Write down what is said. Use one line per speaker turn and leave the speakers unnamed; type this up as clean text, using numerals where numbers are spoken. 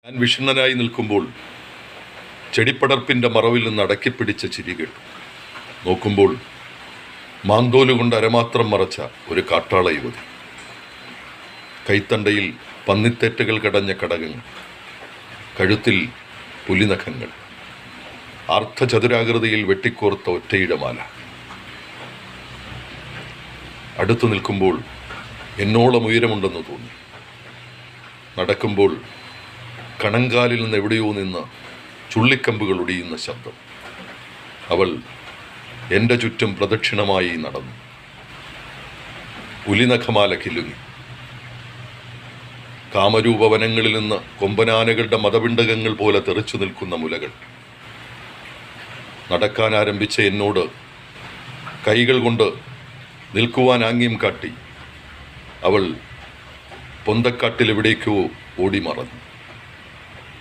ഞാൻ വിഷണ്ണനായി നിൽക്കുമ്പോൾ ചെടിപ്പടർപ്പിൻ്റെ മറവിൽ നിന്ന് അടക്കിപ്പിടിച്ച ചിരി കേട്ടു. നോക്കുമ്പോൾ മാന്തോലുകൊണ്ട് അരമാത്രം മറച്ച ഒരു കാട്ടാള യുവതി. കൈത്തണ്ടയിൽ പന്നിത്തേറ്റകൾ കടഞ്ഞ കടകങ്ങൾ, കഴുത്തിൽ പുലിനഖങ്ങൾ, അർദ്ധചതുരാകൃതിയിൽ വെട്ടിക്കോർത്ത ഒറ്റയിടമാല. അടുത്തു നിൽക്കുമ്പോൾ എന്നോളം ഉയരമുണ്ടെന്ന് തോന്നി. നടക്കുമ്പോൾ കണങ്കാലിൽ നിന്ന് എവിടെയോ നിന്ന് ചുള്ളിക്കമ്പുകൾ ഒടിയുന്ന ശബ്ദം. അവൾ എൻ്റെ ചുറ്റും പ്രദക്ഷിണമായി നടന്നു. പുലിനഖമാല കിലുങ്ങി. കാമരൂപവനങ്ങളിൽ നിന്ന് കൊമ്പനാനകളുടെ മതപിണ്ഡകങ്ങൾ പോലെ തെറിച്ചു നിൽക്കുന്ന മുലകൾ. നടക്കാൻ ആരംഭിച്ച എന്നോട് കൈകൾ കൊണ്ട് നിൽക്കുവാൻ ആംഗ്യം കാട്ടി അവൾ പൊന്തക്കാട്ടിലെവിടേക്കോ ഓടി മറന്നു.